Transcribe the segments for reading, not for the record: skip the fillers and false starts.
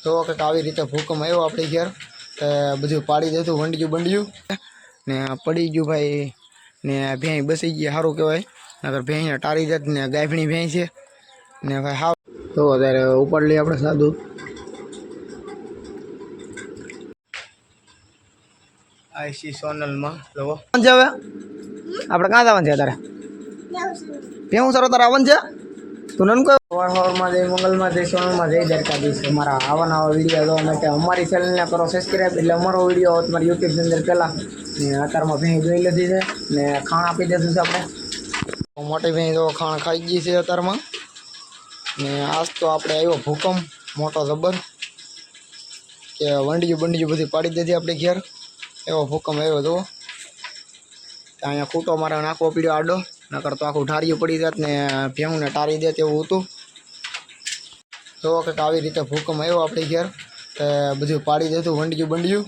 તો કંઈક આવી રીતે ભૂકંપ આવ્યો આપણે ઘેર બધું પાડી દીધું વંડિયું બંડિયું ને પડી ગયું ભાઈ ને ભેંસ બસી ગઈ સારું કહેવાય નકર ભેંસને ટારી જાત ને ગાભણી ભેંસ છે ને ભાઈ હાવ તો અત્યારે ઉપાડ લઈએ આપણે સાદું આઈસી સોનલમાં લો હવે આપણે કાં જવાનું છે અત્યારે ભેહું સર તારે આવવાનું છે તું નન કોઈ સવારમાં જય મંગલમાં જય સોનલમાં જય દ્વારકાધીશ અમારા આવા નવા વિડીયો જોવા માટે અમારી ચેનલને કરો સબસ્ક્રાઈબ એટલે અમારો વિડીયો તમારી યુટ્યુબની અંદર પહેલાં ને અત્યારમાં ભેંસ જોઈ લીધી છે ને ખાણ આપી દીધું છે આપણે મોટી ભેંસ તો ખાણ ખાઈ ગઈ છે અત્યારમાં ને આજ તો આપણે આવ્યો ભૂકંપ મોટો જબર કે વંડિયું બંડિયું બધી પાડી દીધી આપણે ઘેર એવો ભૂકંપ આવ્યો હતો અહીંયા ખૂટો મારે નાખવો પડ્યો આડો નકર તો આખું ઠારિયું પડી જાત ને ભેહુંને ટારી દે તેવું હતું તો કંઈક આવી રીતે ભૂકંપ આવ્યો આપણે ઘેર બધું પાડી દીધું વંડિયું બંડિયું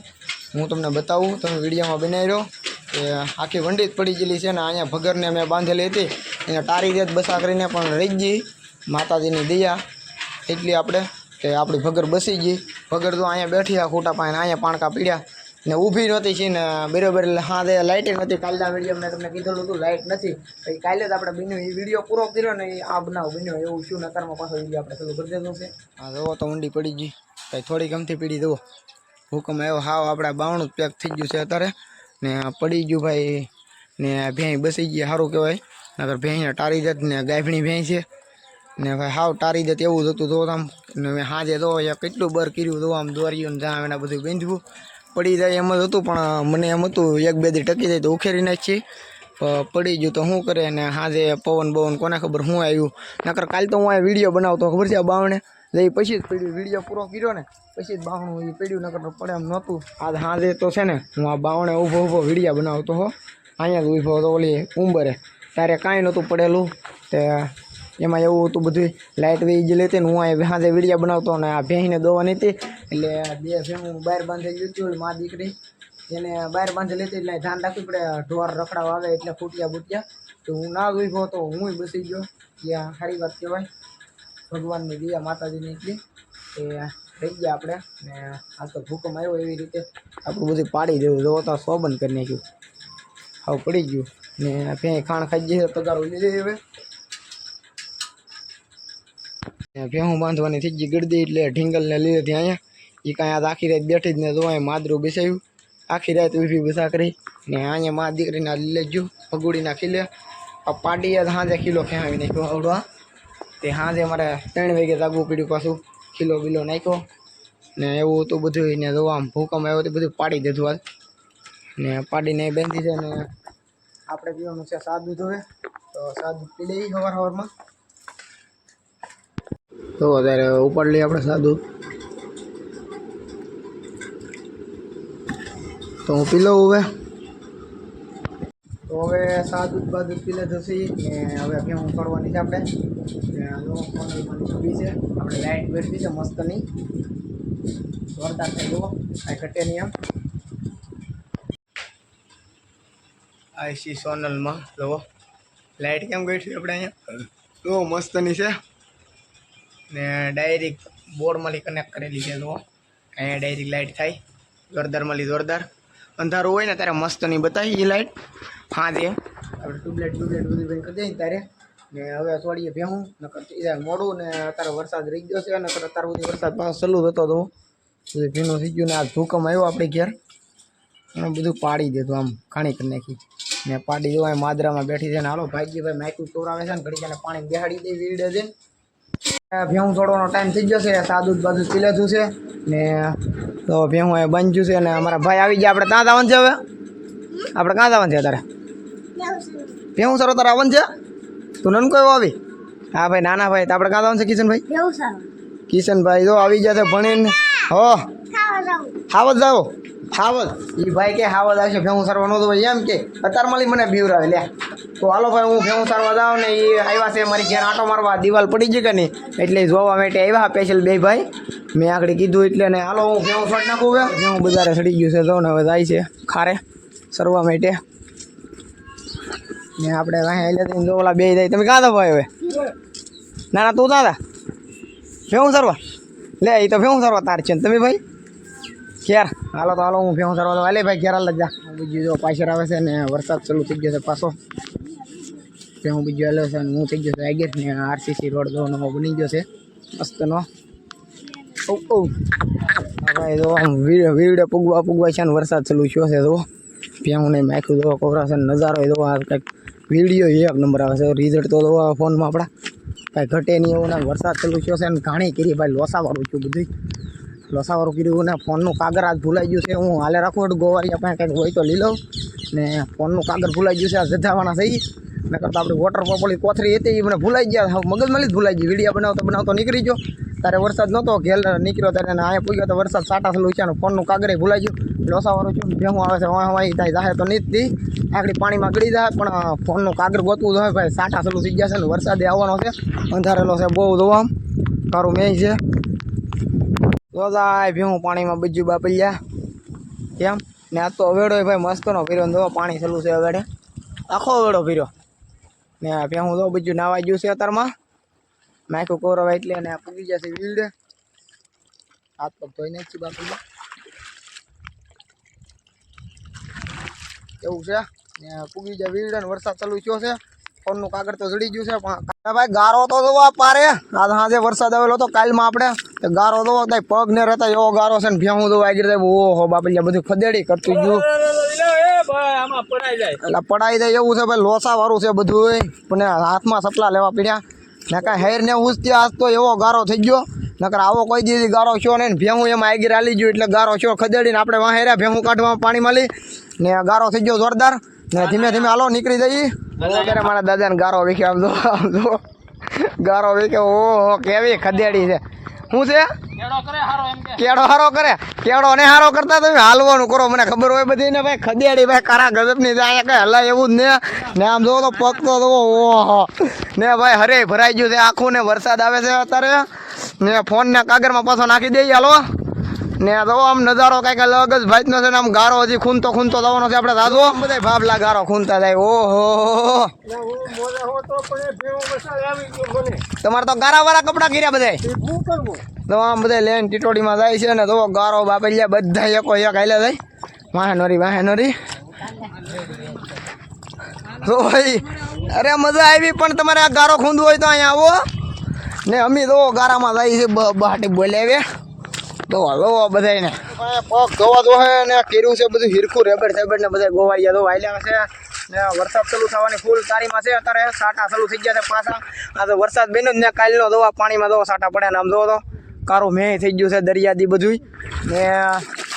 હું તમને બતાવું તમે વિડીયોમાં બનાવી રહ્યો કે આખી વંડી જ પડી ગયેલી છે ને અહીંયા ભગરને મેં બાંધેલી હતી એને ટારી દે બસા કરીને પણ રહી ગઈ માતાજીની દયા એટલી આપણે કે આપણી ભગર બસી ગઈ ભગર તો અહીંયા બેઠી આ ખૂટા પાસે અહીંયા પાણકા પીડ્યા ને ઊભી નહોતી છે ને બરાબર હા દે લાઇટ નથી કાલના વિડીયો મેં તમને કીધેલું હતું લાઇટ નથી પછી કાલે જ આપણે બન્યું એ વિડીયો પૂરો કર્યો ને એ આ બનાવ બન્યો એવું શું નકારમાં પાછો વિડીયો આપણે શરૂ કરી દેવું છે હા જુઓ તો ઊંડી પડી ગઈ કંઈ થોડી ગમતી પીડી જુઓ ભૂકંપ આવ્યો હાવ આપણે બાવણું પેક થઈ ગયું છે અત્યારે ને પડી ગયું ભાઈ ને ભેંસ બસી ગઈ સારું કહેવાય નકર ભેંસને ટારી જાત ને ગાભણી ભેંસ છે ને ભાઈ હાવ ટારી દે એવું જ હતું તો આમ ને હાજે તો કેટલું બર કર્યું તો આમ દોર્યું ને જ્યાં એના બધું બાંધવું પડી જાય એમ જ હતું પણ મને એમ હતું એક બે દી ટકી જાય તો ઉખેરી નાખીએ પડી ગયું તો શું કરે ને હાજે પવન બવન કોને ખબર શું આવ્યું નકર કાલ તો હું આ વિડીયો બનાવતો ખબર છે આ બાવણે લઈ પછી જ પડ્યું વિડીયો પૂરો કર્યો ને પછી જ બાવણું એ પડ્યું નકર પડે એમ નહોતું આજ હાજે તો છે ને હું આ બાવણે ઊભો વિડીયો બનાવતો હો અહીંયા જ ઊભો હતો ઓલી ઉંબરે ત્યારે કાંઈ નહોતું પડેલું તે એમાં એવું હતું બધું લાઇટ વહી ગયેલી હતી ને હું અહીંયા હાજે વિડીયો બનાવતો ને આ ભેંસને દોવાની હતી એટલે બે ભેંસું બહાર બાંધી લીધી હતી મા દીકરી એને બહાર બાંધી લીધી એટલે ધ્યાન રાખવું પડે ઢોર રખડાવા આવે એટલે ફૂટ્યા બૂટ્યા તો હું ના ઊભો હતો હું બસી ગયો ત્યાં સારી વાત કહેવાય ભગવાનની દયા માતાજીની એટલી એ થઈ ગયા આપણે ને આ તો ભૂકંપ આવ્યો એવી રીતે આપણું બધું પાડી દેવું જો તો સોબન કરી નાખ્યું હવે પડી ગયું ને ભેં ખાણ ખાઈ જઈએ પગાર લીધી હવે ભેહું બાંધવાની થઈ ગઈ ગળદી એટલે ઢીંગલને લીધેથી અહીંયા એ કાંઈ આજ આખી રાત બેઠી જ ને તો અહીંયા માદરું બેસાયું આખી રાત ઊભી બસા કરી ને અહીંયા મા દીકરીના લીલે ગયું પગુડીના ખીલે આ પાડીએ સાંજે કિલો ખેંવી નાખ્યો આવડવા તે સાંજે મારે 3 વાગે જાગવું પડ્યું પાછું કિલો બિલો નાખ્યો ને એવું હતું બધું ને જો આમ ભૂકંપ આવ્યો તો બધું પાડી દીધું આજ ને પાડીને બાંધી છે ને આપણે પીવાનું છે સાદું હવે તો સાદું પી લઈએ સવારમાં તો અત્યારે ઉપાડ લઈએ આપણે સાદું તો હું પી લઉં હવે તો હવે સાદું બાદું પી લીધું છે ને હવે ભેહું કરવાની છે આપણે ઊભી છે આપણે લાઇટ બેઠી છે મસ્તની જોરદાર થઈ જુઓ કાંઈ ઘટે નહીં એમ આઈસી સોનલમાં જુઓ લાઇટ કેમ ગઈ આપણે અહીંયા તો મસ્તની છે ને ડાયરેક્ટ બોર્ડમાંથી કનેક્ટ કરેલી છે જુઓ અહીંયા ડાયરેક્ટ લાઇટ થાય જોરદારમાંથી જોરદાર અંધારું હોય ને ત્યારે મસ્તની બતાવી એ લાઇટ હા જે આપણે ટ્યુબલાઇટ બધું બંધ કરી દઈએ ત્યારે ને હવે થોડીએ ભેહું નકર થઈ જાય મોડું ને અત્યારે વરસાદ રહી ગયો છે નકર અત્યાર સુધી વરસાદ પાછો ચાલુ થતો હતો બધું ભીનું થઈ ગયું ને આ ભૂકંપ આવ્યો આપણે ઘેર અને બધું પાડી દીધું આમ ખાણી કરી નાખી ને પાડી દેવા માદરામાં બેઠી છે ને હાલો ભાગ્યભાઈ માયકું ચોરાવે છે ને ઘડી ને પાણી બેહાડી દે વીડે છે ભેહું છોડવાનો ટાઈમ થઈ ગયો છે સાદું બાજુ પી લીધું છે ને તો ભેહું અહીંયા બાંધ્યું છે અને અમારા ભાઈ આવી ગયા આપણે ક્યાં જવાનું છે હવે આપણે ક્યાં જવાનું છે અત્યારે ભેહું સરો તારે આવવાનું છે તું નન કોઈ આવી હા ભાઈ નાના ભાઈ તો આપણે ક્યાં જવાનું છે કિશનભાઈ કિશનભાઈ જો આવી જશે ભણીને હો હાવત જાઓ હાવત એ ભાઈ કે હાવત આવશે ભેહું સરવાનું તો એમ કે અત્યારે મળી મને બીવરાવે લે તો હાલો ભાઈ હું ભેહું સારવા જાઉં ને એ આવ્યા છે મારી ઘેર આંટો મારવા દિવાલ પડી ગઈ કે નહીં એટલે જોવા માટે આવ્યા સ્પેશિયલ બે ભાઈ મેં આગળ કીધું એટલે ને હાલો હું ભેહું છોડી નાખું હવે ભેહું બજારે સડી ગયું છે તો ને હવે જાય છે ખારે સરવા માટે ને આપણે વાંહે એટલે જો ઓલા બે જાય તમે ક્યાં દો ભાઈ હવે ના ના તું ક્યાં ભેહું સરવા લે એ તો ભેહું સારવા તાર છે ને તમે ભાઈ ક્યાર હાલો હું ભેહું સારવા હાલે ભાઈ ક્યારે હાલ જા બીજું જો પાછળ આવે છે ને વરસાદ ચાલુ થઈ ગયો છે પાછો ભેહું બીજું હાલે છે ને હું થઈ ગયો છે આગળ ને આરસીસી રોડ દો નવો બની ગયો છે મસ્તનો ભાઈ જો આમ વીડે પૂગવા છે ને વરસાદ ચાલુ થયો છે તો ભેહું નહીં માખ્યું દો કોવરા છે નજારો એ દો આ કંઈક વિડીયો એક નંબર આવે છે રિઝલ્ટ તો ફોનમાં આપણા કાંઈ ઘટે નહીં એવું ને વરસાદ ચાલુ થયો છે ને ઘાણી કરી ભાઈ લોસાવાળું છું બધું લોસાવાળું કર્યું ને ફોનનું કાગળ આજ ભૂલાઈ ગયું છે હું હાલે રાખું એટલે ગોવારિયા પાસે કંઈક હોય તો લઈ લઉં ને ફોનનું કાગળ ભૂલાઈ ગયું છે આ જધાવાના થઈ ને કરતાં આપણી વોટર પોપોલી કોથરી હતી એ મને ભૂલાઈ ગયા મગજમાં જ ભૂલાઈ ગઈ વિડીયો બનાવતો નીકળી ગયો તારે વરસાદ નહોતો ઘેર નીકળ્યો ત્યારે અહીંયા પૂગ્યો તો વરસાદ સાટા થયેલું છે ફોનનું કાગળ ભૂલાઈ ગયું લોસાવાળું છું ભેહું આવે છે વાય થાય જાહે તો નહીં જ દી આગળ પાણીમાં ગળી જાય પણ ફોનનું કાગળ ગોતવું જોઈએ ભાઈ સાટા થયેલું થઈ ગયા છે ને વરસાદે આવવાનો છે અંધારેલો છે બહુ જોવા કારું મેં છે તો જાય ભેહું પાણીમાં બીજું બાપલ્યા કેમ ને આ તો અવેડો ભાઈ મસ્તનો ફર્યો ને પાણી ચાલુ છે અવેડે આખો અવેડો ફર્યો ને ભેહું તો બીજું નાવાઈ ગયું છે અત્યારમાં નાખ્યું કોરવા એટલે ને પૂગી જશે વીડે હાથ પગ ધોઈ નાખી બાપલ્યા એવું છે ને પૂગી જાય વીડે ને વરસાદ ચાલુ થયો છે ફોનનું કાગળ તો જડી ગયું છે પણ ભાઈ ગારો તો જોવા પારે આજ સાંજે વરસાદ આવેલો હતો કાલમાં આપણે ગારો જોવો પગ ને રહેતા એવો ગારો છે ને ભેહું જોવા આગળ જાય ઓહો બાપલિયા બધું ખદેડી કરતું ગયું એટલે પડાઈ જાય એવું છે ભાઈ લોસા વાળું છે બધું પણ હાથમાં સપલા લેવા પડ્યા ને કાંઈ હેર ને ઉસતી આજ તો એવો ગારો થઈ ગયો નકર આવો કોઈ દીધી ગારો છો ને ભેહું એમાં આગળ હાલી ગયું એટલે ગારો છો ખદેડીને આપણે વાહેર્યા ભેહું કાઢવા પાણીમાં લઈ ને ગારો થઈ ગયો જોરદાર ને ધીમે ધીમે હાલો નીકળી જઈએ અત્યારે મારા દાદાને ગારો વેખ્યો આમ જો ગારો વેખ્યો ઓહો કેવી ખદેડી છે શું છે કેળો હારો કરે કેળો ને હારો કરતા તમે હાલવાનું કરો મને ખબર હોય બધી ને ભાઈ ખદેડી ભાઈ કારા ગજબની જાય કઈ હલાય એવું જ ને આમ જોવો તો પગ તો જોવો ઓહો ને ભાઈ હરે ભરાઈ ગયું છે આખું ને વરસાદ આવે છે અત્યારે ને ફોન ને કાગળમાં પાછો નાખી દઈએ હાલો ને તો આમ નજારો કઈક અલગ જ ભાઈ નો છે ને આમ ગારો હજી ખૂનતો જવાનો છે આપણે દાદો બધા ભાભલા ગારો ખૂનતા જાય ઓહો તમારે તો ગારા વાળા કપડા ઘીર્યા બધા તો આમ બધા લઈને ટીટોડીમાં જાય છે ને તો ગારો બાપલિયા બધા એકો એક હાલે જાય વાહે નરી તો ભાઈ અરે મજા આવી પણ તમારે આ ગારો ખૂંદવો હોય તો અહીંયા આવો ને અમે તો ગારામાં જાય છે બહાટી બોલાવે તો હલો બધાને પગ ધોવા દોહે ને કર્યું છે બધું હિરખું રેબડ ને બધા ગોવાળિયા તો વાયલા છે ને વરસાદ ચાલુ થવાની ફૂલ તારીમાં છે અત્યારે સાટા ચાલુ થઈ ગયા છે પાછા આ તો વરસાદ બેનો જ ને કાલનો દવા પાણીમાં દવા સાટા પડ્યા ને આમ જોવો તો કારું મેં થઈ ગયું છે દરિયાદી બધું ને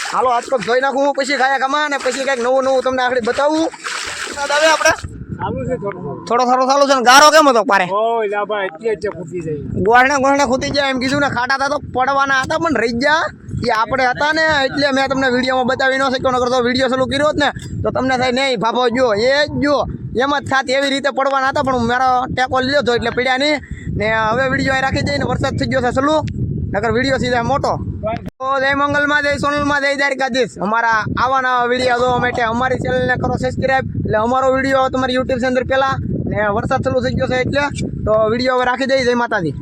હાલો હાથ પગ ધોઈ નાખું હું પછી ખાયા કમા ને પછી કંઈક નવું તમને આગળ બતાવું આવે આપણે થોડો ચાલુ છે ને ગારો કેમ હતો પારે ગોહણે ખૂટી જાય એમ કીધું ને ખાટા હતા તો પડવાના હતા પણ રહી ગયા એ આપણે હતા ને એટલે મેં તમને વિડીયોમાં બતાવી ન શક્યો નકર તો વિડીયો ચાલુ કર્યો જ ને તો તમને થાય નહીં ભાભો જો એ જ જો એમ જ થાત એવી રીતે પડવાના હતા પણ મારો ટેકો લીધો હતો એટલે પડ્યા નહીં ને હવે વિડીયો રાખી દઈને વરસાદ થઈ ગયો છે ચાલુ નકર વિડીયો સીધા મોટો તો જય મંગલમાં જય સોનલમાં જય દ્વારકાધીશ અમારા આવા નવા વિડીયો જોવા માટે અમારી ચેનલને કરો સબસ્ક્રાઈબ એટલે અમારો વિડીયો તમારી યુટ્યુબ અંદર પહેલાં ને વરસાદ ચાલુ થઈ ગયો છે એટલે તો વિડીયો હવે રાખી દઈએ જય માતાજી.